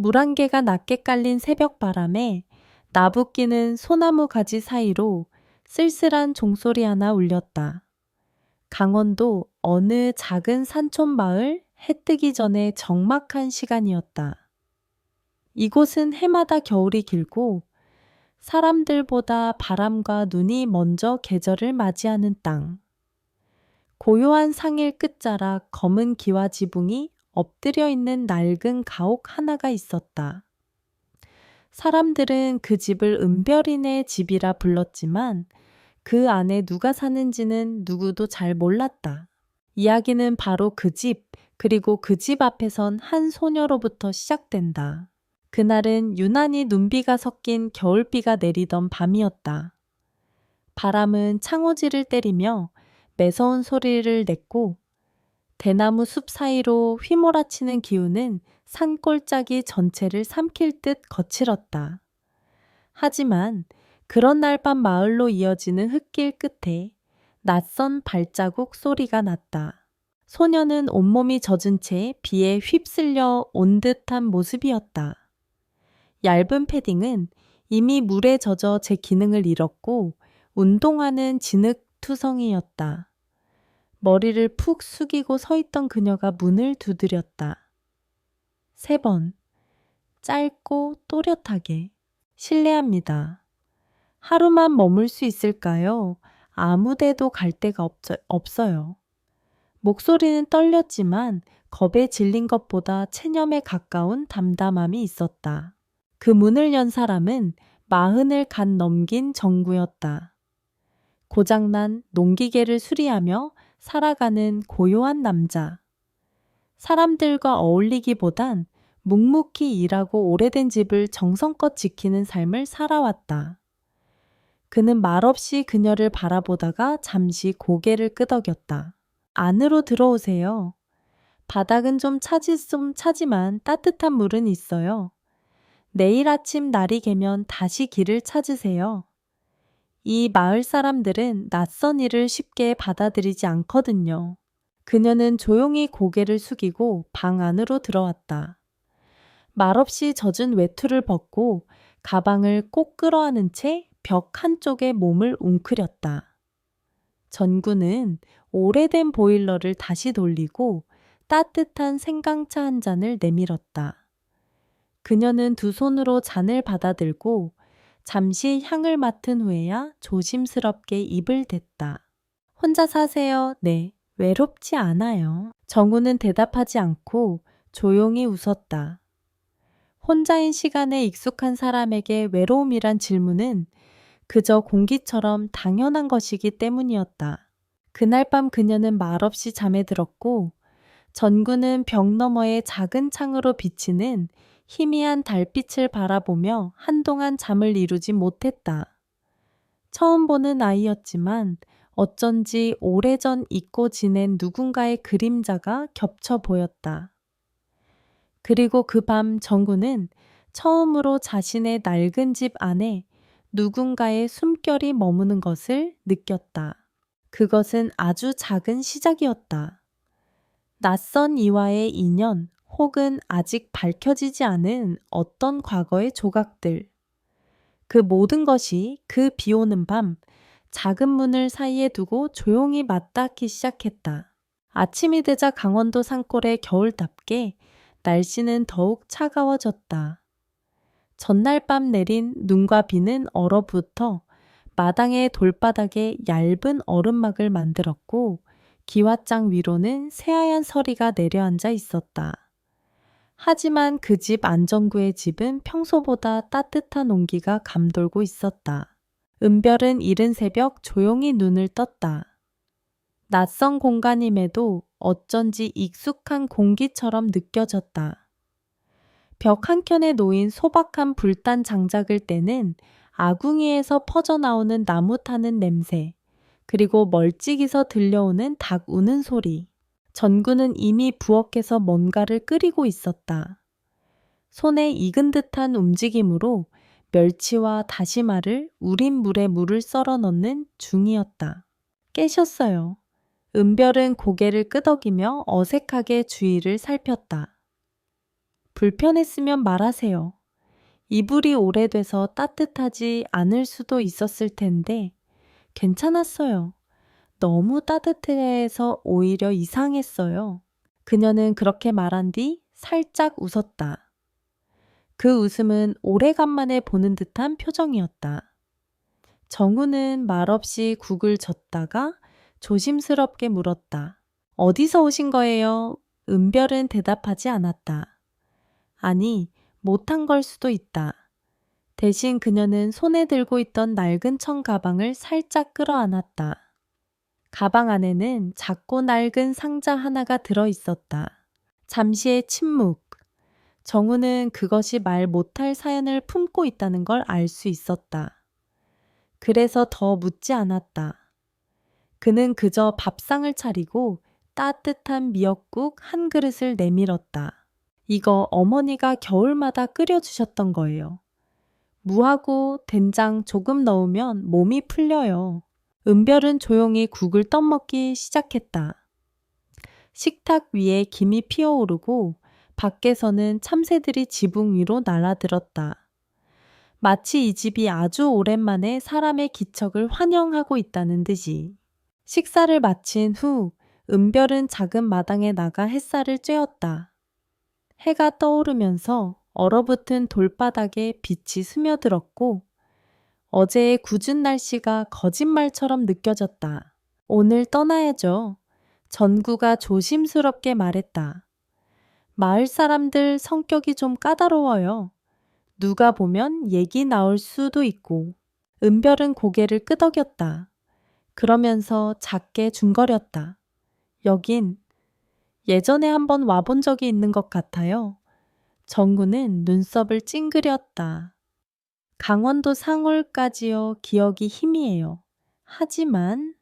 물안개가 낮게 깔린 새벽 바람에 나부끼는 소나무 가지 사이로 쓸쓸한 종소리 하나 울렸다. 강원도 어느 작은 산촌 마을 해 뜨기 전에 적막한 시간이었다. 이곳은 해마다 겨울이 길고 사람들보다 바람과 눈이 먼저 계절을 맞이하는 땅. 고요한 상일 끝자락 검은 기와 지붕이 엎드려 있는 낡은 가옥 하나가 있었다. 사람들은 그 집을 은별이네 집이라 불렀지만 그 안에 누가 사는지는 누구도 잘 몰랐다. 이야기는 바로 그 집, 그리고 그 집 앞에 선 한 소녀로부터 시작된다. 그날은 유난히 눈비가 섞인 겨울비가 내리던 밤이었다. 바람은 창호지를 때리며 매서운 소리를 냈고 대나무 숲 사이로 휘몰아치는 기운은 산골짜기 전체를 삼킬 듯 거칠었다. 하지만 그런 날 밤 마을로 이어지는 흙길 끝에 낯선 발자국 소리가 났다. 소녀는 온몸이 젖은 채 비에 휩쓸려 온 듯한 모습이었다. 얇은 패딩은 이미 물에 젖어 제 기능을 잃었고 운동화는 진흙투성이였다. 머리를 푹 숙이고 서 있던 그녀가 문을 두드렸다. 3번. 짧고 또렷하게. 실례합니다. 하루만 머물 수 있을까요? 아무 데도 갈 데가 없어요. 목소리는 떨렸지만 겁에 질린 것보다 체념에 가까운 담담함이 있었다. 그 문을 연 사람은 40을 간 넘긴 정구였다. 고장난 농기계를 수리하며 살아가는 고요한 남자. 사람들과 어울리기보단 묵묵히 일하고 오래된 집을 정성껏 지키는 삶을 살아왔다. 그는 말없이 그녀를 바라보다가 잠시 고개를 끄덕였다. 안으로 들어오세요. 바닥은 좀 차지만 따뜻한 물은 있어요. 내일 아침 날이 개면 다시 길을 찾으세요. 이 마을 사람들은 낯선 일을 쉽게 받아들이지 않거든요. 그녀는 조용히 고개를 숙이고 방 안으로 들어왔다. 말없이 젖은 외투를 벗고 가방을 꼭 끌어안은 채 벽 한쪽에 몸을 웅크렸다. 전구는 오래된 보일러를 다시 돌리고 따뜻한 생강차 한 잔을 내밀었다. 그녀는 두 손으로 잔을 받아들고 잠시 향을 맡은 후에야 조심스럽게 입을 댔다. 혼자 사세요? 네, 외롭지 않아요. 정우는 대답하지 않고 조용히 웃었다. 혼자인 시간에 익숙한 사람에게 외로움이란 질문은 그저 공기처럼 당연한 것이기 때문이었다. 그날 밤 그녀는 말없이 잠에 들었고 전구는 벽 너머의 작은 창으로 비치는 희미한 달빛을 바라보며 한동안 잠을 이루지 못했다. 처음 보는 아이였지만 어쩐지 오래전 잊고 지낸 누군가의 그림자가 겹쳐 보였다. 그리고 그 밤 정구는 처음으로 자신의 낡은 집 안에 누군가의 숨결이 머무는 것을 느꼈다. 그것은 아주 작은 시작이었다. 낯선 이와의 인연 혹은 아직 밝혀지지 않은 어떤 과거의 조각들. 그 모든 것이 그 비 오는 밤 작은 문을 사이에 두고 조용히 맞닿기 시작했다. 아침이 되자 강원도 산골의 겨울답게 날씨는 더욱 차가워졌다. 전날 밤 내린 눈과 비는 얼어붙어 마당의 돌바닥에 얇은 얼음막을 만들었고 기왓장 위로는 새하얀 서리가 내려앉아 있었다. 하지만 그 집 안정구의 집은 평소보다 따뜻한 온기가 감돌고 있었다. 은별은 이른 새벽 조용히 눈을 떴다. 낯선 공간임에도 어쩐지 익숙한 공기처럼 느껴졌다. 벽 한켠에 놓인 소박한 불단 장작을 떼는 아궁이에서 퍼져나오는 나무 타는 냄새, 그리고 멀찍이서 들려오는 닭 우는 소리. 전구는 이미 부엌에서 뭔가를 끓이고 있었다. 손에 익은 듯한 움직임으로 멸치와 다시마를 우린 물에 물을 썰어 넣는 중이었다. 깨셨어요. 은별은 고개를 끄덕이며 어색하게 주위를 살폈다. 불편했으면 말하세요. 이불이 오래돼서 따뜻하지 않을 수도 있었을 텐데 괜찮았어요. 너무 따뜻해서 오히려 이상했어요. 그녀는 그렇게 말한 뒤 살짝 웃었다. 그 웃음은 오래간만에 보는 듯한 표정이었다. 정우는 말없이 국을 젓다가 조심스럽게 물었다. 어디서 오신 거예요? 은별은 대답하지 않았다. 아니, 못한 걸 수도 있다. 대신 그녀는 손에 들고 있던 낡은 청 가방을 살짝 끌어안았다. 가방 안에는 작고 낡은 상자 하나가 들어 있었다. 잠시의 침묵. 정우는 그것이 말 못할 사연을 품고 있다는 걸 알 수 있었다. 그래서 더 묻지 않았다. 그는 그저 밥상을 차리고 따뜻한 미역국 한 그릇을 내밀었다. 이거 어머니가 겨울마다 끓여주셨던 거예요. 무하고 된장 조금 넣으면 몸이 풀려요. 은별은 조용히 국을 떠먹기 시작했다. 식탁 위에 김이 피어오르고 밖에서는 참새들이 지붕 위로 날아들었다. 마치 이 집이 아주 오랜만에 사람의 기척을 환영하고 있다는 듯이. 식사를 마친 후 은별은 작은 마당에 나가 햇살을 쬐었다. 해가 떠오르면서 얼어붙은 돌바닥에 빛이 스며들었고 어제의 궂은 날씨가 거짓말처럼 느껴졌다. 오늘 떠나야죠. 전구가 조심스럽게 말했다. 마을 사람들 성격이 좀 까다로워요. 누가 보면 얘기 나올 수도 있고. 은별은 고개를 끄덕였다. 그러면서 작게 중거렸다. 여긴 예전에 한번 와본 적이 있는 것 같아요. 정구는 눈썹을 찡그렸다. 강원도 상월까지요. 기억이 희미해요. 하지만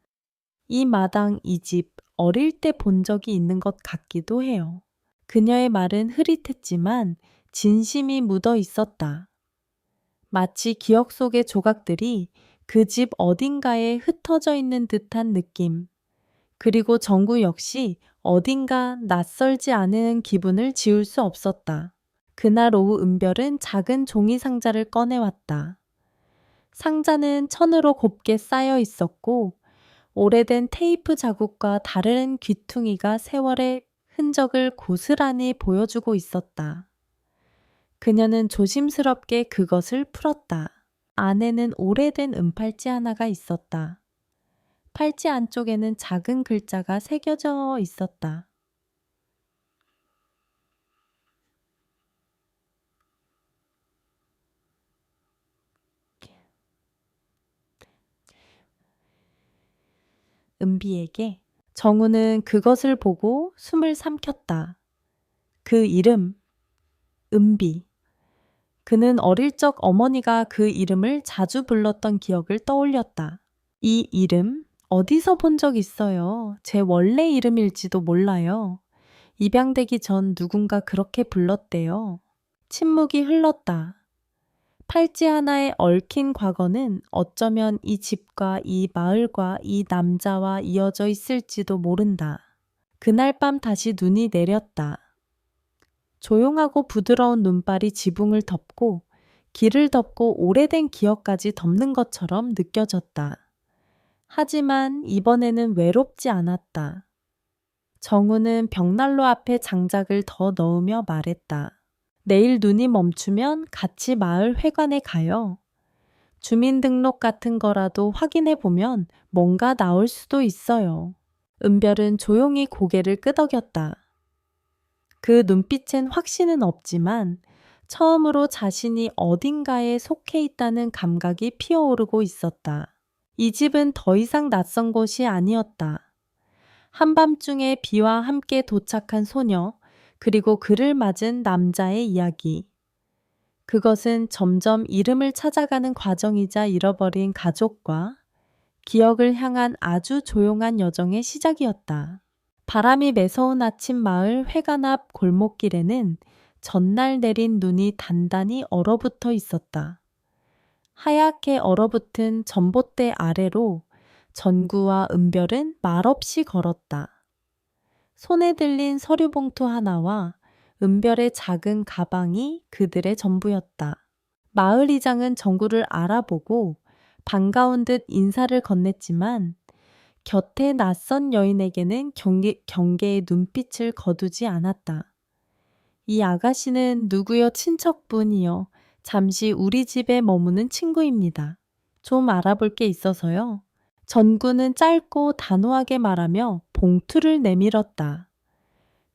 이 마당, 이 집 어릴 때 본 적이 있는 것 같기도 해요. 그녀의 말은 흐릿했지만 진심이 묻어 있었다. 마치 기억 속의 조각들이 그 집 어딘가에 흩어져 있는 듯한 느낌. 그리고 정구 역시 어딘가 낯설지 않은 기분을 지울 수 없었다. 그날 오후 은별은 작은 종이 상자를 꺼내왔다. 상자는 천으로 곱게 쌓여 있었고 오래된 테이프 자국과 다른 귀퉁이가 세월의 흔적을 고스란히 보여주고 있었다. 그녀는 조심스럽게 그것을 풀었다. 안에는 오래된 은팔찌 하나가 있었다. 팔찌 안쪽에는 작은 글자가 새겨져 있었다. 은비에게. 정우는 그것을 보고 숨을 삼켰다. 그 이름, 은비. 그는 어릴 적 어머니가 그 이름을 자주 불렀던 기억을 떠올렸다. 이 이름 어디서 본 적 있어요. 제 원래 이름일지도 몰라요. 입양되기 전 누군가 그렇게 불렀대요. 침묵이 흘렀다. 팔찌 하나에 얽힌 과거는 어쩌면 이 집과 이 마을과 이 남자와 이어져 있을지도 모른다. 그날 밤 다시 눈이 내렸다. 조용하고 부드러운 눈발이 지붕을 덮고 길을 덮고 오래된 기억까지 덮는 것처럼 느껴졌다. 하지만 이번에는 외롭지 않았다. 정우는 벽난로 앞에 장작을 더 넣으며 말했다. 내일 눈이 멈추면 같이 마을 회관에 가요. 주민등록 같은 거라도 확인해 보면 뭔가 나올 수도 있어요. 은별은 조용히 고개를 끄덕였다. 그 눈빛엔 확신은 없지만 처음으로 자신이 어딘가에 속해 있다는 감각이 피어오르고 있었다. 이 집은 더 이상 낯선 곳이 아니었다. 한밤중에 비와 함께 도착한 소녀, 그리고 그를 맞은 남자의 이야기. 그것은 점점 이름을 찾아가는 과정이자 잃어버린 가족과 기억을 향한 아주 조용한 여정의 시작이었다. 바람이 매서운 아침 마을 회관 앞 골목길에는 전날 내린 눈이 단단히 얼어붙어 있었다. 하얗게 얼어붙은 전봇대 아래로 전구와 은별은 말없이 걸었다. 손에 들린 서류 봉투 하나와 은별의 작은 가방이 그들의 전부였다. 마을 이장은 정구를 알아보고 반가운 듯 인사를 건넸지만 곁에 낯선 여인에게는 경계의 눈빛을 거두지 않았다. 이 아가씨는 누구여 친척분이여 잠시 우리 집에 머무는 친구입니다. 좀 알아볼 게 있어서요. 전구는 짧고 단호하게 말하며 봉투를 내밀었다.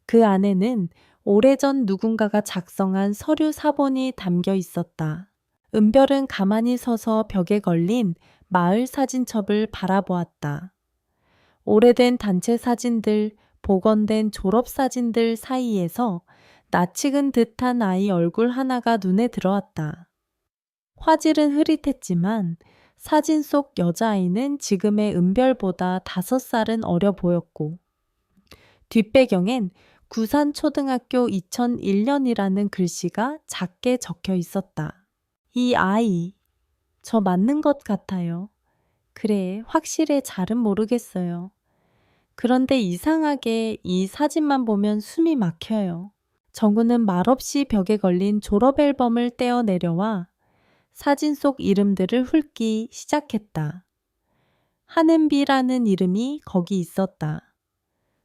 그 안에는 오래전 누군가가 작성한 서류 사본이 담겨 있었다. 은별은 가만히 서서 벽에 걸린 마을 사진첩을 바라보았다. 오래된 단체 사진들, 복원된 졸업 사진들 사이에서 낯익은 듯한 아이 얼굴 하나가 눈에 들어왔다. 화질은 흐릿했지만 사진 속 여자아이는 지금의 은별보다 5살은 어려 보였고 뒷배경엔 구산초등학교 2001년이라는 글씨가 작게 적혀 있었다. 이 아이, 저 맞는 것 같아요. 그래, 확실해 잘은 모르겠어요. 그런데 이상하게 이 사진만 보면 숨이 막혀요. 정우는 말없이 벽에 걸린 졸업 앨범을 떼어 내려와 사진 속 이름들을 훑기 시작했다. 하는비라는 이름이 거기 있었다.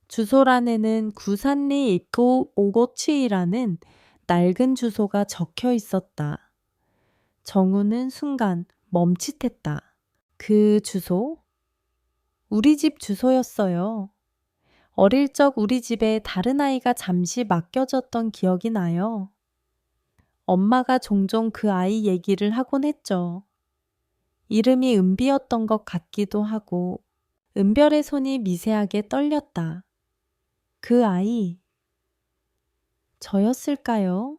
주소란에는 구산리 입구 557이라는 낡은 주소가 적혀 있었다. 정우는 순간 멈칫했다. 그 주소? 우리 집 주소였어요. 어릴 적 우리 집에 다른 아이가 잠시 맡겨졌던 기억이 나요. 엄마가 종종 그 아이 얘기를 하곤 했죠. 이름이 은비였던 것 같기도 하고 은별의 손이 미세하게 떨렸다. 그 아이, 저였을까요?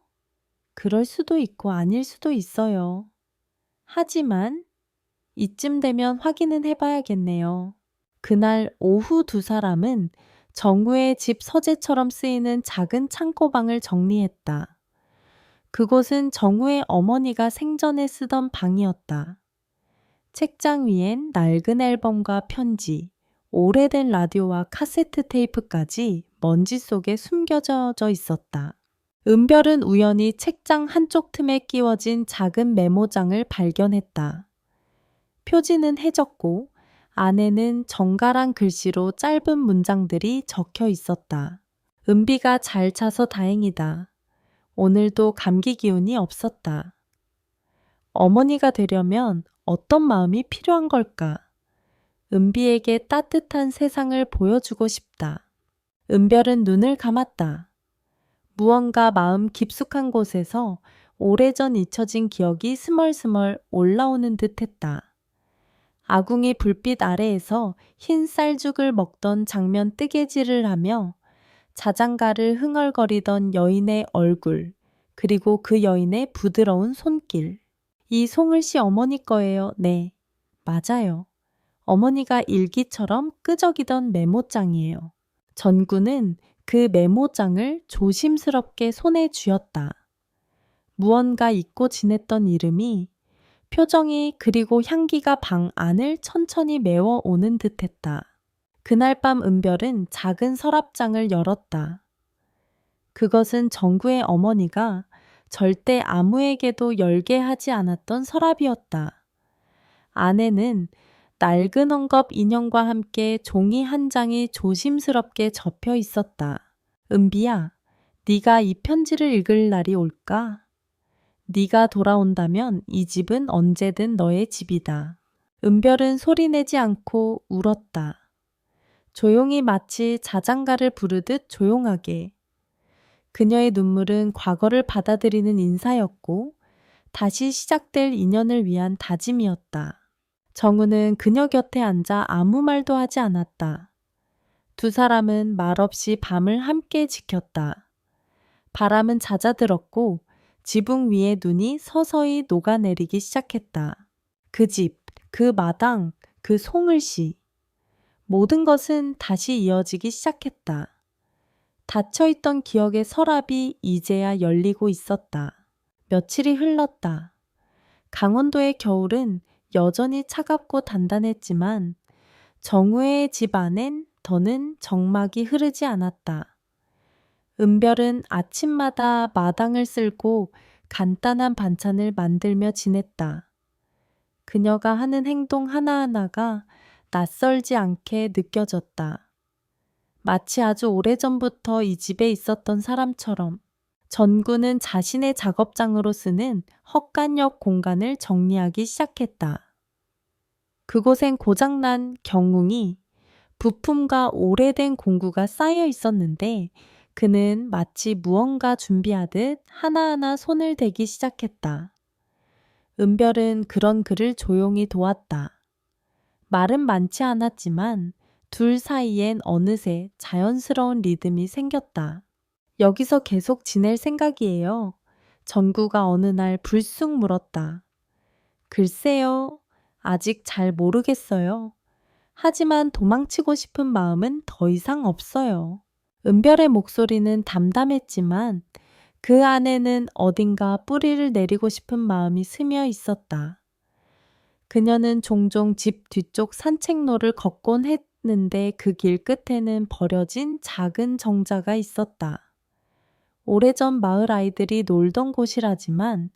그럴 수도 있고 아닐 수도 있어요. 하지만 이쯤 되면 확인은 해봐야겠네요. 그날 오후 두 사람은 정우의 집 서재처럼 쓰이는 작은 창고방을 정리했다. 그곳은 정우의 어머니가 생전에 쓰던 방이었다. 책장 위엔 낡은 앨범과 편지, 오래된 라디오와 카세트 테이프까지 먼지 속에 숨겨져 있었다. 은별은 우연히 책장 한쪽 틈에 끼워진 작은 메모장을 발견했다. 표지는 해졌고 안에는 정갈한 글씨로 짧은 문장들이 적혀 있었다. 은비가 잘 차서 다행이다. 오늘도 감기 기운이 없었다. 어머니가 되려면 어떤 마음이 필요한 걸까? 은비에게 따뜻한 세상을 보여주고 싶다. 은별은 눈을 감았다. 무언가 마음 깊숙한 곳에서 오래전 잊혀진 기억이 스멀스멀 올라오는 듯했다. 아궁이 불빛 아래에서 흰 쌀죽을 먹던 장면 뜨개질을 하며 자장가를 흥얼거리던 여인의 얼굴, 그리고 그 여인의 부드러운 손길. 이 송을 씨 어머니 거예요. 네, 맞아요. 어머니가 일기처럼 끄적이던 메모장이에요. 전구는 그 메모장을 조심스럽게 손에 쥐었다. 무언가 잊고 지냈던 이름이 표정이 그리고 향기가 방 안을 천천히 메워오는 듯했다. 그날 밤 은별은 작은 서랍장을 열었다. 그것은 정구의 어머니가 절대 아무에게도 열게 하지 않았던 서랍이었다. 안에는 낡은 헝겊 인형과 함께 종이 한 장이 조심스럽게 접혀 있었다. 은비야, 네가 이 편지를 읽을 날이 올까? 네가 돌아온다면 이 집은 언제든 너의 집이다. 은별은 소리내지 않고 울었다. 조용히 마치 자장가를 부르듯 조용하게. 그녀의 눈물은 과거를 받아들이는 인사였고 다시 시작될 인연을 위한 다짐이었다. 정우는 그녀 곁에 앉아 아무 말도 하지 않았다. 두 사람은 말없이 밤을 함께 지켰다. 바람은 잦아들었고 지붕 위에 눈이 서서히 녹아내리기 시작했다. 그 집, 그 마당, 그 송을씨. 모든 것은 다시 이어지기 시작했다. 닫혀있던 기억의 서랍이 이제야 열리고 있었다. 며칠이 흘렀다. 강원도의 겨울은 여전히 차갑고 단단했지만 정우의 집 안엔 더는 정막이 흐르지 않았다. 은별은 아침마다 마당을 쓸고 간단한 반찬을 만들며 지냈다. 그녀가 하는 행동 하나하나가 낯설지 않게 느껴졌다. 마치 아주 오래전부터 이 집에 있었던 사람처럼. 전구는 자신의 작업장으로 쓰는 헛간역 공간을 정리하기 시작했다. 그곳엔 고장난 경웅이 부품과 오래된 공구가 쌓여 있었는데 그는 마치 무언가 준비하듯 하나하나 손을 대기 시작했다. 은별은 그런 그를 조용히 도왔다. 말은 많지 않았지만 둘 사이엔 어느새 자연스러운 리듬이 생겼다. 여기서 계속 지낼 생각이에요. 전구가 어느 날 불쑥 물었다. 글쎄요. 아직 잘 모르겠어요. 하지만 도망치고 싶은 마음은 더 이상 없어요. 은별의 목소리는 담담했지만 그 안에는 어딘가 뿌리를 내리고 싶은 마음이 스며 있었다. 그녀는 종종 집 뒤쪽 산책로를 걷곤 했는데 그 길 끝에는 버려진 작은 정자가 있었다. 오래전 마을 아이들이 놀던 곳이라지만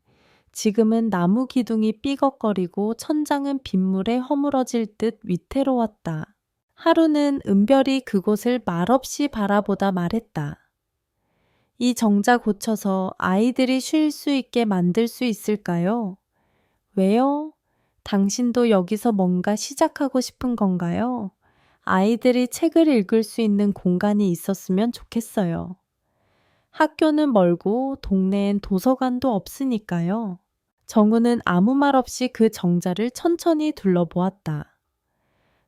지금은 나무 기둥이 삐걱거리고 천장은 빗물에 허물어질 듯 위태로웠다. 하루는 은별이 그곳을 말없이 바라보다 말했다. 이 정자 고쳐서 아이들이 쉴 수 있게 만들 수 있을까요? 왜요? 당신도 여기서 뭔가 시작하고 싶은 건가요? 아이들이 책을 읽을 수 있는 공간이 있었으면 좋겠어요. 학교는 멀고 동네엔 도서관도 없으니까요. 정우는 아무 말 없이 그 정자를 천천히 둘러보았다.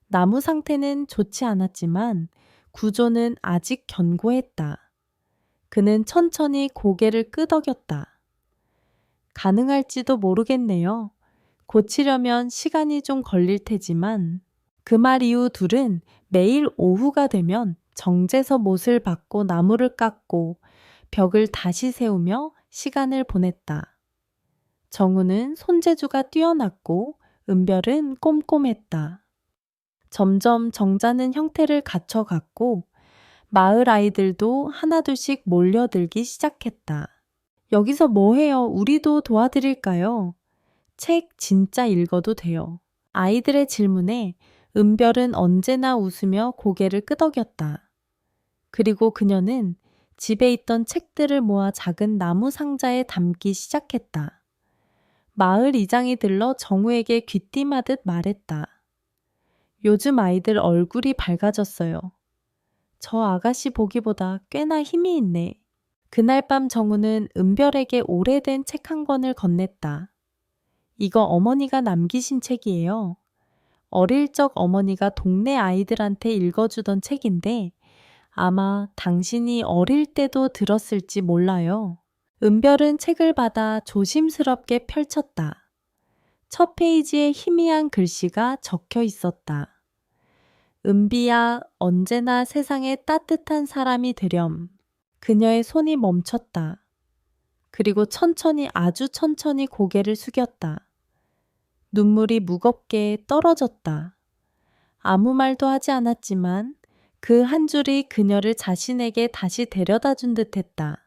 나무 상태는 좋지 않았지만 구조는 아직 견고했다. 그는 천천히 고개를 끄덕였다. 가능할지도 모르겠네요. 고치려면 시간이 좀 걸릴 테지만 그 말 이후 둘은 매일 오후가 되면 정제서 못을 박고 나무를 깎고 벽을 다시 세우며 시간을 보냈다. 정우는 손재주가 뛰어났고 은별은 꼼꼼했다. 점점 정자는 형태를 갖춰갔고 마을 아이들도 하나둘씩 몰려들기 시작했다. 여기서 뭐 해요? 우리도 도와드릴까요? 책 진짜 읽어도 돼요. 아이들의 질문에 은별은 언제나 웃으며 고개를 끄덕였다. 그리고 그녀는 집에 있던 책들을 모아 작은 나무 상자에 담기 시작했다. 마을 이장이 들러 정우에게 귀띔하듯 말했다. 요즘 아이들 얼굴이 밝아졌어요. 저 아가씨 보기보다 꽤나 힘이 있네. 그날 밤 정우는 은별에게 오래된 책 한 권을 건넸다. 이거 어머니가 남기신 책이에요. 어릴 적 어머니가 동네 아이들한테 읽어주던 책인데 아마 당신이 어릴 때도 들었을지 몰라요. 은별은 책을 받아 조심스럽게 펼쳤다. 첫 페이지에 희미한 글씨가 적혀 있었다. 은비야, 언제나 세상에 따뜻한 사람이 되렴. 그녀의 손이 멈췄다. 그리고 천천히 아주 천천히 고개를 숙였다. 눈물이 무겁게 떨어졌다. 아무 말도 하지 않았지만 그 한 줄이 그녀를 자신에게 다시 데려다 준 듯했다.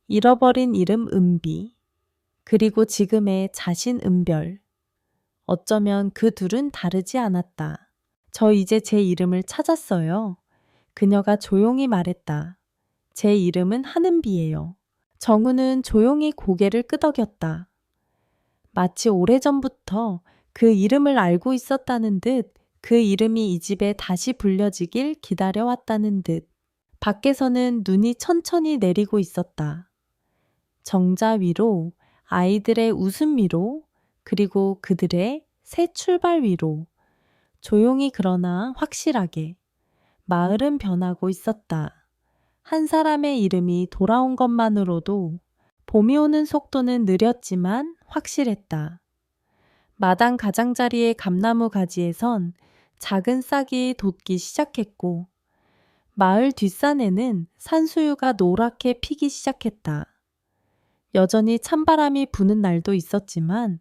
잃어버린 이름 은비, 그리고 지금의 자신 은별. 어쩌면 그 둘은 다르지 않았다. 저 이제 제 이름을 찾았어요. 그녀가 조용히 말했다. 제 이름은 한은비예요. 정우는 조용히 고개를 끄덕였다. 마치 오래전부터 그 이름을 알고 있었다는 듯 그 이름이 이 집에 다시 불려지길 기다려왔다는 듯. 밖에서는 눈이 천천히 내리고 있었다. 정자 위로, 아이들의 웃음 위로, 그리고 그들의 새 출발 위로. 조용히 그러나 확실하게. 마을은 변하고 있었다. 한 사람의 이름이 돌아온 것만으로도 봄이 오는 속도는 느렸지만 확실했다. 마당 가장자리의 감나무 가지에선 작은 싹이 돋기 시작했고 마을 뒷산에는 산수유가 노랗게 피기 시작했다. 여전히 찬바람이 부는 날도 있었지만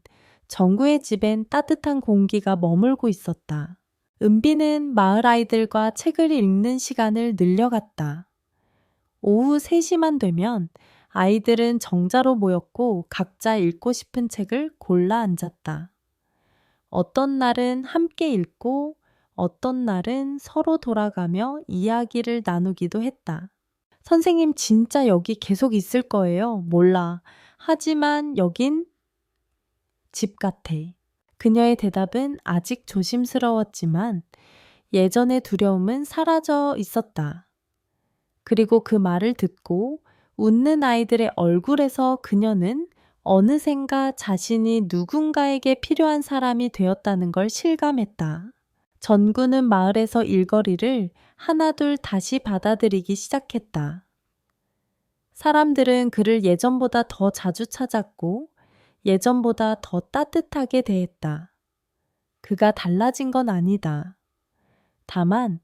정구의 집엔 따뜻한 공기가 머물고 있었다. 은비는 마을 아이들과 책을 읽는 시간을 늘려갔다. 오후 3시만 되면 아이들은 정자로 모였고 각자 읽고 싶은 책을 골라 앉았다. 어떤 날은 함께 읽고 어떤 날은 서로 돌아가며 이야기를 나누기도 했다. 선생님 진짜 여기 계속 있을 거예요? 몰라. 하지만 여긴 집 같아. 그녀의 대답은 아직 조심스러웠지만 예전의 두려움은 사라져 있었다. 그리고 그 말을 듣고 웃는 아이들의 얼굴에서 그녀는 어느샌가 자신이 누군가에게 필요한 사람이 되었다는 걸 실감했다. 전구는 마을에서 일거리를 하나둘 다시 받아들이기 시작했다. 사람들은 그를 예전보다 더 자주 찾았고 예전보다 더 따뜻하게 대했다. 그가 달라진 건 아니다. 다만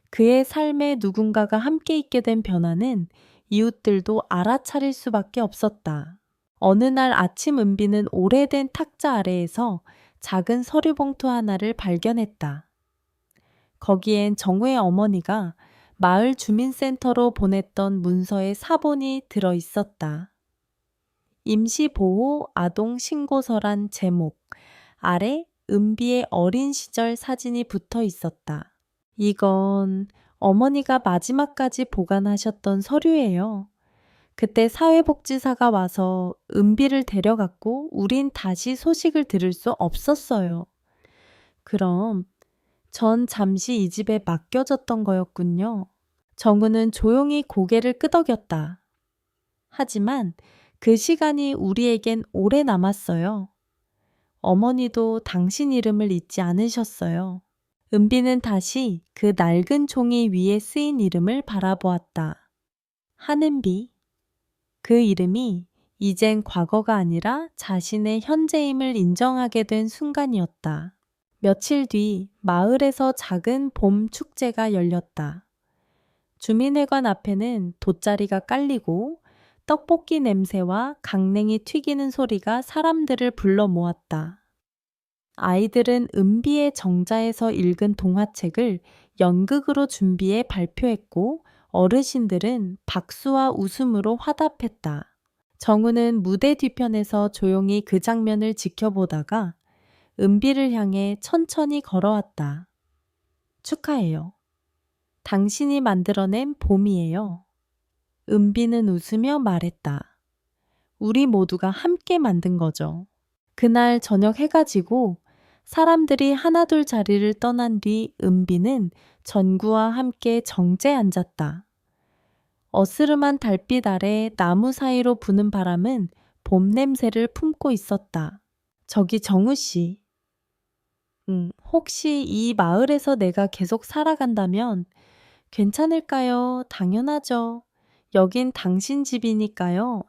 그의 삶에 누군가가 함께 있게 된 변화는 이웃들도 알아차릴 수밖에 없었다. 어느 날 아침 은비는 오래된 탁자 아래에서 작은 서류 봉투 하나를 발견했다. 거기엔 정우의 어머니가 마을 주민센터로 보냈던 문서의 사본이 들어 있었다. 임시보호 아동 신고서란 제목 아래 은비의 어린 시절 사진이 붙어 있었다. 이건 어머니가 마지막까지 보관하셨던 서류예요. 그때 사회복지사가 와서 은비를 데려갔고 우린 다시 소식을 들을 수 없었어요. 그럼 전 잠시 이 집에 맡겨졌던 거였군요. 정우는 조용히 고개를 끄덕였다. 하지만 그 시간이 우리에겐 오래 남았어요. 어머니도 당신 이름을 잊지 않으셨어요. 은비는 다시 그 낡은 종이 위에 쓰인 이름을 바라보았다. 한은비. 그 이름이 이젠 과거가 아니라 자신의 현재임을 인정하게 된 순간이었다. 며칠 뒤 마을에서 작은 봄 축제가 열렸다. 주민회관 앞에는 돗자리가 깔리고 떡볶이 냄새와 강냉이 튀기는 소리가 사람들을 불러 모았다. 아이들은 은비의 정자에서 읽은 동화책을 연극으로 준비해 발표했고 어르신들은 박수와 웃음으로 화답했다. 정우는 무대 뒤편에서 조용히 그 장면을 지켜보다가 은비를 향해 천천히 걸어왔다. 축하해요. 당신이 만들어낸 봄이에요. 은비는 웃으며 말했다. 우리 모두가 함께 만든 거죠. 그날 저녁 해가 지고 사람들이 하나둘 자리를 떠난 뒤 은비는 전구와 함께 정지에 앉았다. 어스름한 달빛 아래 나무 사이로 부는 바람은 봄 냄새를 품고 있었다. 저기 정우 씨. 혹시 이 마을에서 내가 계속 살아간다면 괜찮을까요? 당연하죠. 여긴 당신 집이니까요.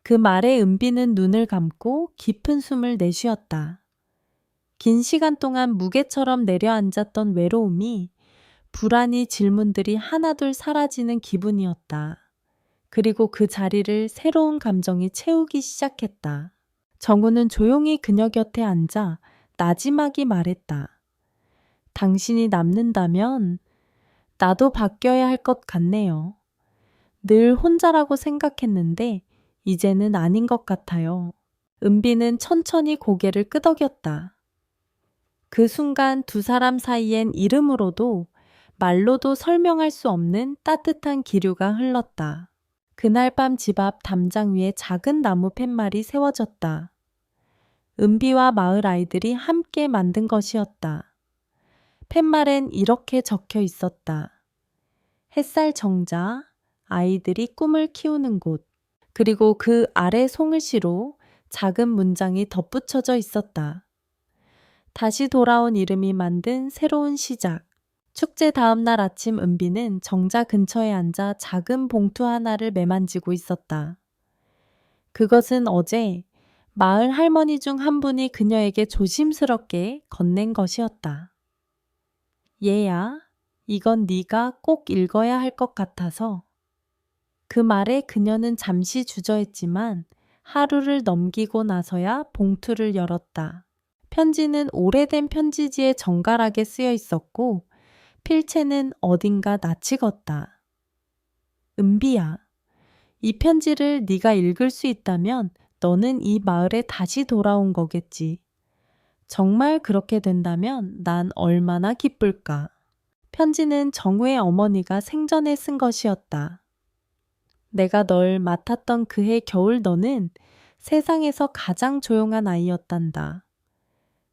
그 말에 은비는 눈을 감고 깊은 숨을 내쉬었다. 긴 시간 동안 무게처럼 내려앉았던 외로움이 불안이 질문들이 하나둘 사라지는 기분이었다. 그리고 그 자리를 새로운 감정이 채우기 시작했다. 정우는 조용히 그녀 곁에 앉아 나지막이 말했다. 당신이 남는다면 나도 바뀌어야 할 것 같네요. 늘 혼자라고 생각했는데 이제는 아닌 것 같아요. 은비는 천천히 고개를 끄덕였다. 그 순간 두 사람 사이엔 이름으로도 말로도 설명할 수 없는 따뜻한 기류가 흘렀다. 그날 밤 집 앞 담장 위에 작은 나무 팻말이 세워졌다. 은비와 마을 아이들이 함께 만든 것이었다. 팻말엔 이렇게 적혀 있었다. 햇살 정자, 아이들이 꿈을 키우는 곳. 그리고 그 아래 송글씨로 작은 문장이 덧붙여져 있었다. 다시 돌아온 이름이 만든 새로운 시작. 축제 다음 날 아침 은비는 정자 근처에 앉아 작은 봉투 하나를 매만지고 있었다. 그것은 어제 마을 할머니 중 한 분이 그녀에게 조심스럽게 건넨 것이었다. 얘야, 이건 네가 꼭 읽어야 할 것 같아서. 그 말에 그녀는 잠시 주저했지만 하루를 넘기고 나서야 봉투를 열었다. 편지는 오래된 편지지에 정갈하게 쓰여 있었고 필체는 어딘가 낯익었다. 은비야, 이 편지를 네가 읽을 수 있다면 너는 이 마을에 다시 돌아온 거겠지. 정말 그렇게 된다면 난 얼마나 기쁠까. 편지는 정우의 어머니가 생전에 쓴 것이었다. 내가 널 맡았던 그해 겨울 너는 세상에서 가장 조용한 아이였단다.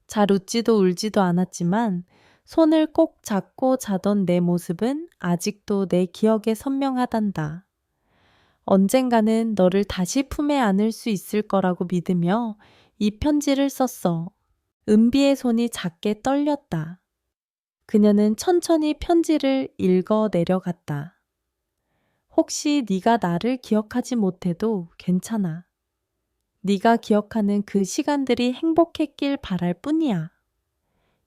잘 웃지도 울지도 않았지만 손을 꼭 잡고 자던 내 모습은 아직도 내 기억에 선명하단다. 언젠가는 너를 다시 품에 안을 수 있을 거라고 믿으며 이 편지를 썼어. 은비의 손이 작게 떨렸다. 그녀는 천천히 편지를 읽어 내려갔다. 혹시 네가 나를 기억하지 못해도 괜찮아. 네가 기억하는 그 시간들이 행복했길 바랄 뿐이야.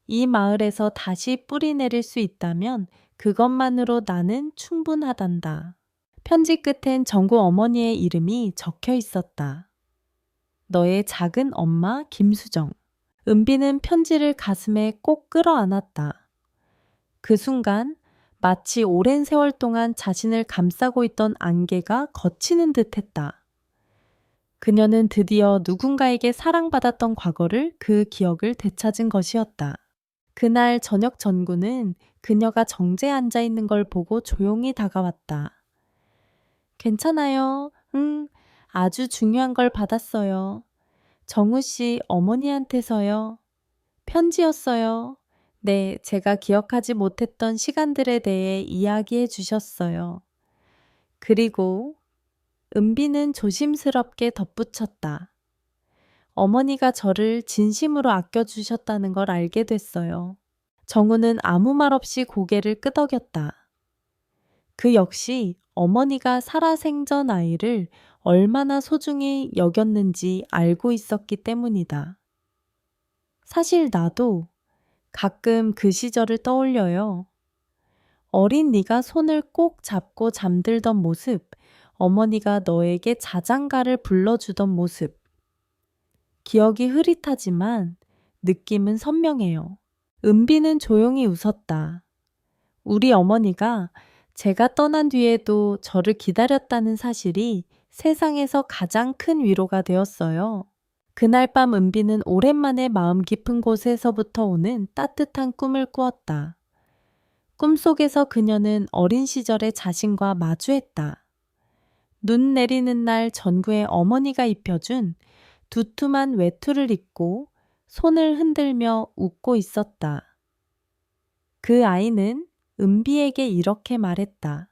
이 마을에서 다시 뿌리 내릴 수 있다면 그것만으로 나는 충분하단다. 편지 끝엔 정구 어머니의 이름이 적혀 있었다. 너의 작은 엄마 김수정. 은비는 편지를 가슴에 꼭 끌어안았다. 그 순간 마치 오랜 세월 동안 자신을 감싸고 있던 안개가 걷히는 듯했다. 그녀는 드디어 누군가에게 사랑받았던 과거를 그 기억을 되찾은 것이었다. 그날 저녁 전구는 그녀가 정지해 앉아 있는 걸 보고 조용히 다가왔다. 괜찮아요. 아주 중요한 걸 받았어요. 정우 씨 어머니한테서요. 편지였어요. 네, 제가 기억하지 못했던 시간들에 대해 이야기해 주셨어요. 그리고 은비는 조심스럽게 덧붙였다. 어머니가 저를 진심으로 아껴주셨다는 걸 알게 됐어요. 정우는 아무 말 없이 고개를 끄덕였다. 그 역시 어머니가 살아생전 아이를 얼마나 소중히 여겼는지 알고 있었기 때문이다. 사실 나도 가끔 그 시절을 떠올려요. 어린 네가 손을 꼭 잡고 잠들던 모습, 어머니가 너에게 자장가를 불러주던 모습. 기억이 흐릿하지만 느낌은 선명해요. 은비는 조용히 웃었다. 우리 어머니가 제가 떠난 뒤에도 저를 기다렸다는 사실이 세상에서 가장 큰 위로가 되었어요. 그날 밤 은비는 오랜만에 마음 깊은 곳에서부터 오는 따뜻한 꿈을 꾸었다. 꿈속에서 그녀는 어린 시절의 자신과 마주했다. 눈 내리는 날 전구의 어머니가 입혀준 두툼한 외투를 입고 손을 흔들며 웃고 있었다. 그 아이는 은비에게 이렇게 말했다.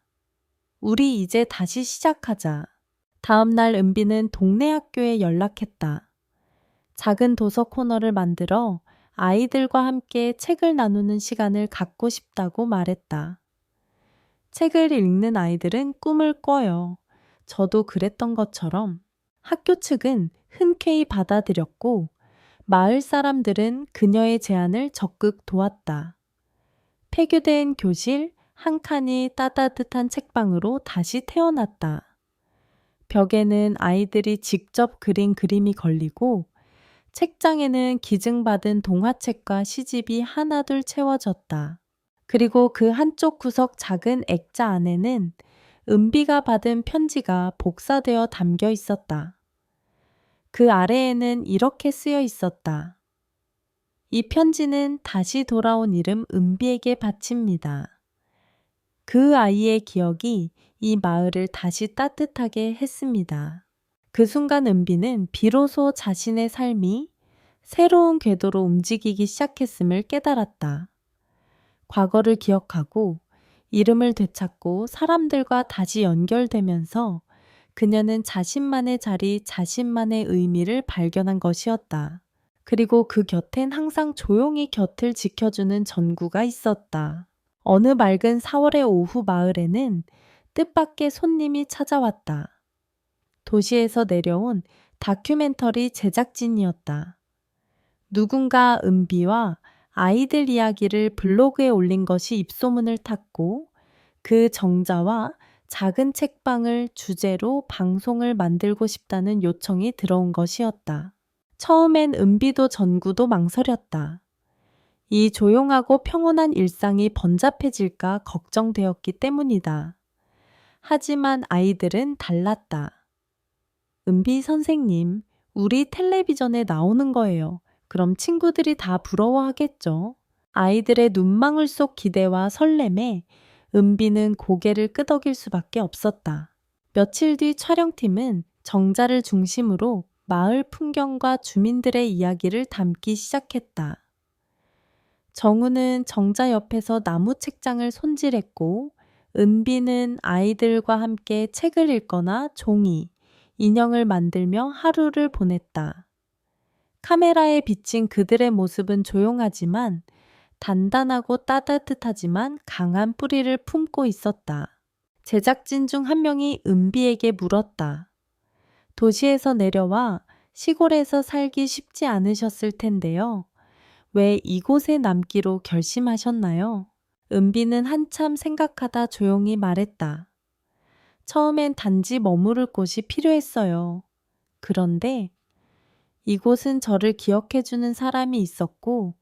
우리 이제 다시 시작하자. 다음 날 은비는 동네 학교에 연락했다. 작은 도서 코너를 만들어 아이들과 함께 책을 나누는 시간을 갖고 싶다고 말했다. 책을 읽는 아이들은 꿈을 꿔요. 저도 그랬던 것처럼. 학교 측은 흔쾌히 받아들였고 마을 사람들은 그녀의 제안을 적극 도왔다. 폐교된 교실 한 칸이 따뜻한 책방으로 다시 태어났다. 벽에는 아이들이 직접 그린 그림이 걸리고 책장에는 기증받은 동화책과 시집이 하나둘 채워졌다. 그리고 그 한쪽 구석 작은 액자 안에는 은비가 받은 편지가 복사되어 담겨 있었다. 그 아래에는 이렇게 쓰여 있었다. 이 편지는 다시 돌아온 이름 은비에게 바칩니다. 그 아이의 기억이 이 마을을 다시 따뜻하게 했습니다. 그 순간 은비는 비로소 자신의 삶이 새로운 궤도로 움직이기 시작했음을 깨달았다. 과거를 기억하고 이름을 되찾고 사람들과 다시 연결되면서 그녀는 자신만의 자리, 자신만의 의미를 발견한 것이었다. 그리고 그 곁엔 항상 조용히 곁을 지켜주는 전구가 있었다. 어느 맑은 4월의 오후 마을에는 뜻밖의 손님이 찾아왔다. 도시에서 내려온 다큐멘터리 제작진이었다. 누군가 은비와 아이들 이야기를 블로그에 올린 것이 입소문을 탔고 그 정자와 작은 책방을 주제로 방송을 만들고 싶다는 요청이 들어온 것이었다. 처음엔 은비도 전구도 망설였다. 이 조용하고 평온한 일상이 번잡해질까 걱정되었기 때문이다. 하지만 아이들은 달랐다. 은비 선생님, 우리 텔레비전에 나오는 거예요. 그럼 친구들이 다 부러워하겠죠. 아이들의 눈망울 속 기대와 설렘에 은비는 고개를 끄덕일 수밖에 없었다. 며칠 뒤 촬영팀은 정자를 중심으로 마을 풍경과 주민들의 이야기를 담기 시작했다. 정우는 정자 옆에서 나무 책장을 손질했고 은비는 아이들과 함께 책을 읽거나 종이, 인형을 만들며 하루를 보냈다. 카메라에 비친 그들의 모습은 조용하지만 단단하고 따뜻하지만 강한 뿌리를 품고 있었다. 제작진 중 한 명이 은비에게 물었다. 도시에서 내려와 시골에서 살기 쉽지 않으셨을 텐데요. 왜 이곳에 남기로 결심하셨나요? 은비는 한참 생각하다 조용히 말했다. 처음엔 단지 머무를 곳이 필요했어요. 그런데 이곳은 저를 기억해주는 사람이 있었고,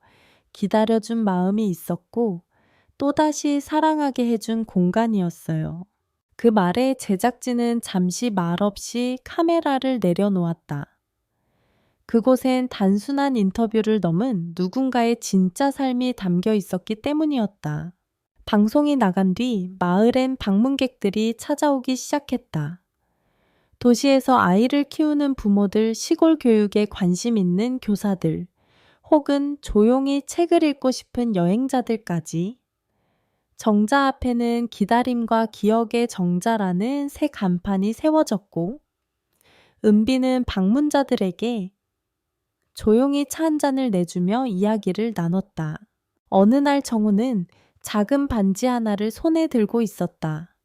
기다려준 마음이 있었고, 또다시 사랑하게 해준 공간이었어요. 그 말에 제작진은 잠시 말없이 카메라를 내려놓았다. 그곳엔 단순한 인터뷰를 넘은 누군가의 진짜 삶이 담겨 있었기 때문이었다. 방송이 나간 뒤 마을엔 방문객들이 찾아오기 시작했다. 도시에서 아이를 키우는 부모들, 시골 교육에 관심 있는 교사들, 혹은 조용히 책을 읽고 싶은 여행자들까지. 정자 앞에는 기다림과 기억의 정자라는 새 간판이 세워졌고, 은비는 방문자들에게 조용히 차 한 잔을 내주며 이야기를 나눴다. 어느 날 정우는 작은 반지 하나를 손에 들고 있었다.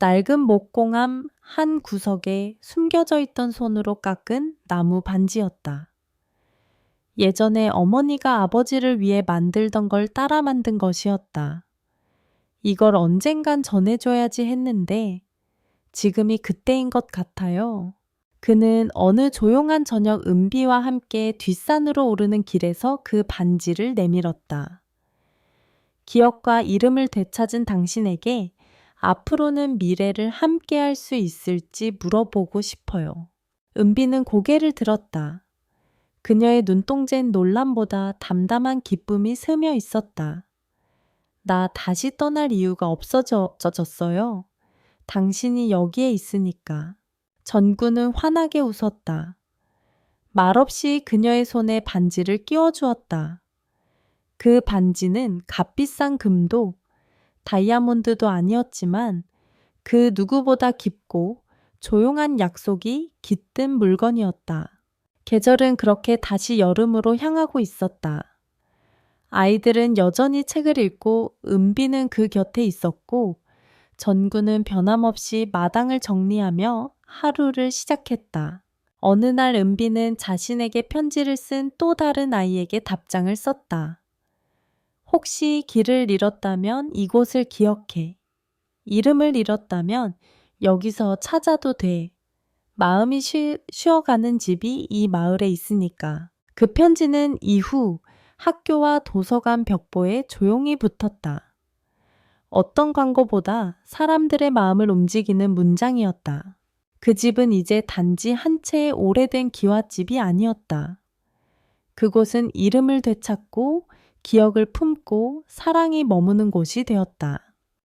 낡은 목공함 한 구석에 숨겨져 있던 손으로 깎은 나무 반지였다. 예전에 어머니가 아버지를 위해 만들던 걸 따라 만든 것이었다. 이걸 언젠간 전해줘야지 했는데 지금이 그때인 것 같아요. 그는 어느 조용한 저녁 은비와 함께 뒷산으로 오르는 길에서 그 반지를 내밀었다. 기억과 이름을 되찾은 당신에게 앞으로는 미래를 함께 할 수 있을지 물어보고 싶어요. 은비는 고개를 들었다. 그녀의 눈동자엔 놀람보다 담담한 기쁨이 스며 있었다. 나 다시 떠날 이유가 없어졌어요. 당신이 여기에 있으니까. 전구는 환하게 웃었다. 말없이 그녀의 손에 반지를 끼워주었다. 그 반지는 값비싼 금도 다이아몬드도 아니었지만 그 누구보다 깊고 조용한 약속이 깃든 물건이었다. 계절은 그렇게 다시 여름으로 향하고 있었다. 아이들은 여전히 책을 읽고 은비는 그 곁에 있었고 전구는 변함없이 마당을 정리하며 하루를 시작했다. 어느 날 은비는 자신에게 편지를 쓴 또 다른 아이에게 답장을 썼다. 혹시 길을 잃었다면 이곳을 기억해. 이름을 잃었다면 여기서 찾아도 돼. 마음이 쉬어가는 집이 이 마을에 있으니까. 그 편지는 이후 학교와 도서관 벽보에 조용히 붙었다. 어떤 광고보다 사람들의 마음을 움직이는 문장이었다. 그 집은 이제 단지 한 채의 오래된 기와집이 아니었다. 그곳은 이름을 되찾고 기억을 품고 사랑이 머무는 곳이 되었다.